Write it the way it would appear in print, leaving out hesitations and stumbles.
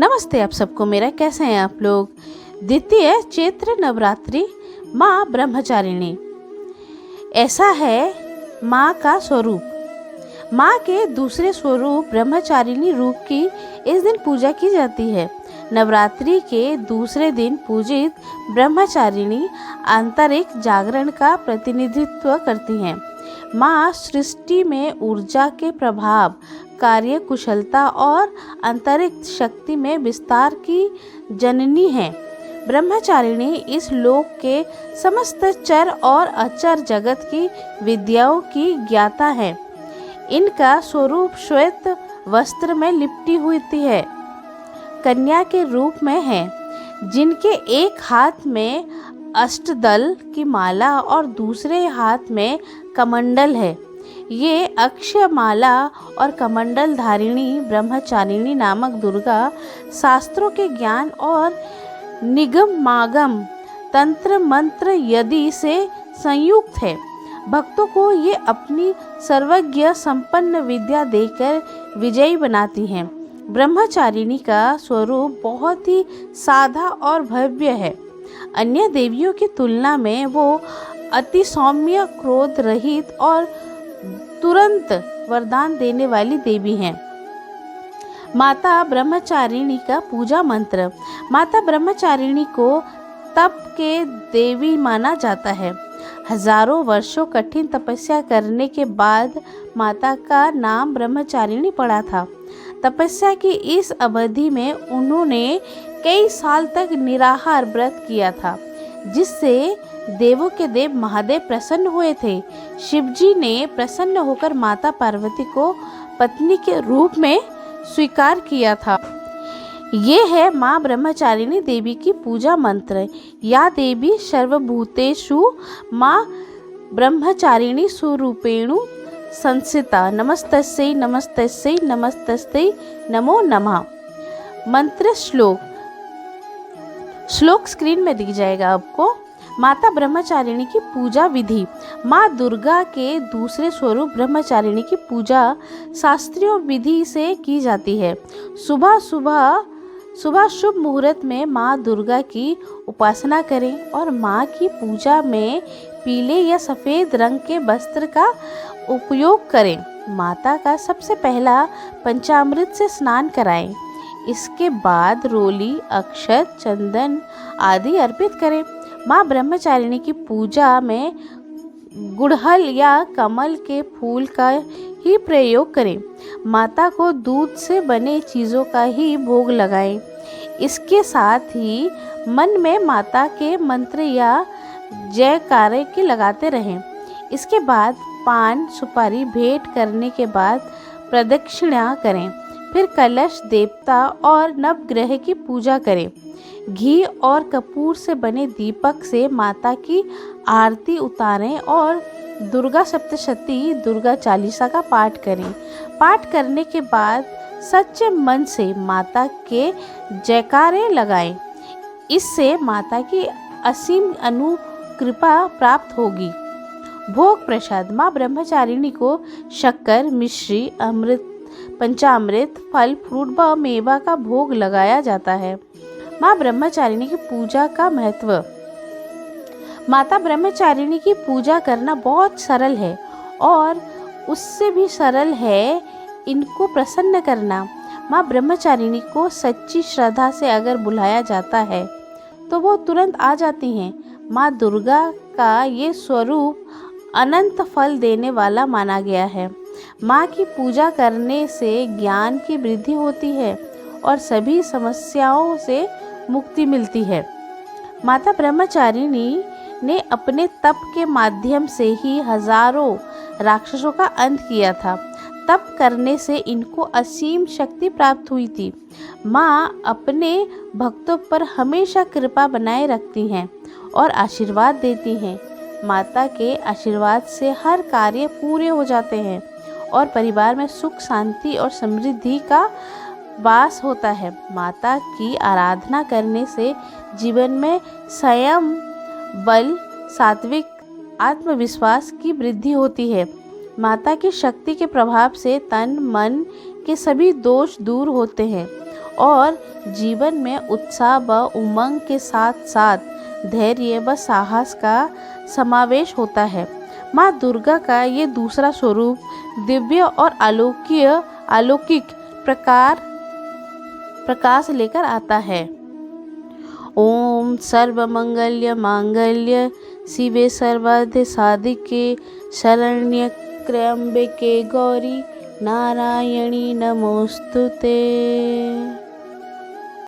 नमस्ते आप सबको मेरा। कैसे हैं आप लोग। द्वितीय चैत्र नवरात्रि माँ ब्रह्मचारिणी। ऐसा है माँ का स्वरूप। माँ के दूसरे स्वरूप ब्रह्मचारिणी रूप की इस दिन पूजा की जाती है। नवरात्रि के दूसरे दिन पूजित ब्रह्मचारिणी आंतरिक जागरण का प्रतिनिधित्व करती हैं। माँ सृष्टि में ऊर्जा के प्रभाव, कार्य कुशलता और अंतरिक्ष शक्ति में विस्तार की जननी है। ब्रह्मचारिणी इस लोक के समस्त चर और अचर जगत की विद्याओं की ज्ञाता है। इनका स्वरूप श्वेत वस्त्र में लिपटी हुई है, कन्या के रूप में है, जिनके एक हाथ में अष्टदल की माला और दूसरे हाथ में कमंडल है। ये अक्षयमाला और कमंडल धारिणी ब्रह्मचारिणी नामक दुर्गा शास्त्रों के ज्ञान और निगमागम तंत्र मंत्र यदि से संयुक्त है। भक्तों को ये अपनी सर्वज्ञ संपन्न विद्या देकर विजयी बनाती हैं। ब्रह्मचारिणी का स्वरूप बहुत ही सादा और भव्य है। अन्य देवियों की तुलना में वो अति सौम्य, क्रोध रहित और तुरंत वरदान देने वाली देवी हैं। माता ब्रह्मचारिणी का पूजा मंत्र। माता ब्रह्मचारिणी को तप के देवी माना जाता है। हजारों वर्षों कठिन तपस्या करने के बाद माता का नाम ब्रह्मचारिणी पड़ा था। तपस्या की इस अवधि में उन्होंने कई साल तक निराहार व्रत किया था, जिससे देवों के देव महादेव प्रसन्न हुए थे। शिवजी ने प्रसन्न होकर माता पार्वती को पत्नी के रूप में स्वीकार किया था। ये है माँ ब्रह्मचारिणी देवी की पूजा मंत्र। या देवी सर्वभूतेषु माँ ब्रह्मचारिणी स्वरूपेणु संस्थिता। नमस्तस्यै नमस्तस्यै नमस्तस्यै नमो नमः। मंत्र श्लोक स्क्रीन में दिख जाएगा आपको। माता ब्रह्मचारिणी की पूजा विधि। माँ दुर्गा के दूसरे स्वरूप ब्रह्मचारिणी की पूजा शास्त्रीय विधि से की जाती है। सुबह शुभ मुहूर्त में माँ दुर्गा की उपासना करें और माँ की पूजा में पीले या सफ़ेद रंग के वस्त्र का उपयोग करें। माता का सबसे पहला पंचामृत से स्नान कराएं। इसके बाद रोली, अक्षत, चंदन आदि अर्पित करें। माँ ब्रह्मचारिणी की पूजा में गुड़हल या कमल के फूल का ही प्रयोग करें। माता को दूध से बने चीज़ों का ही भोग लगाएं। इसके साथ ही मन में माता के मंत्र या जयकारे के लगाते रहें। इसके बाद पान सुपारी भेंट करने के बाद प्रदक्षिणा करें। फिर कलश, देवता और नवग्रह की पूजा करें। घी और कपूर से बने दीपक से माता की आरती उतारें और दुर्गा सप्तशती, दुर्गा चालीसा का पाठ करें। पाठ करने के बाद सच्चे मन से माता के जयकारे लगाएं। इससे माता की असीम अनुकृपा प्राप्त होगी। भोग प्रसाद। माँ ब्रह्मचारिणी को शक्कर, मिश्री, अमृत, पंचामृत, फल फ्रूट व मेवा का भोग लगाया जाता है। माँ ब्रह्मचारिणी की पूजा का महत्व। माता ब्रह्मचारिणी की पूजा करना बहुत सरल है और उससे भी सरल है इनको प्रसन्न करना। माँ ब्रह्मचारिणी को सच्ची श्रद्धा से अगर बुलाया जाता है तो वो तुरंत आ जाती हैं। माँ दुर्गा का ये स्वरूप अनंत फल देने वाला माना गया है। माँ की पूजा करने से ज्ञान की वृद्धि होती है और सभी समस्याओं से मुक्ति मिलती है। माता ब्रह्मचारिणी ने अपने तप के माध्यम से ही हजारों राक्षसों का अंत किया था। तप करने से इनको असीम शक्ति प्राप्त हुई थी। माँ अपने भक्तों पर हमेशा कृपा बनाए रखती हैं और आशीर्वाद देती हैं। माता के आशीर्वाद से हर कार्य पूरे हो जाते हैं और परिवार में सुख, शांति और समृद्धि का वास होता है। माता की आराधना करने से जीवन में संयम, बल, सात्विक, आत्मविश्वास की वृद्धि होती है। माता की शक्ति के प्रभाव से तन मन के सभी दोष दूर होते हैं और जीवन में उत्साह व उमंग के साथ साथ धैर्य व साहस का समावेश होता है। माँ दुर्गा का ये दूसरा स्वरूप दिव्य और अलौकिक प्रकाश लेकर आता है। ओम सर्वमंगल्य मांगल्य शिवे सर्वार्थ साधिके शरण्य त्र्यंबके गौरी नारायणी नमोस्तुते।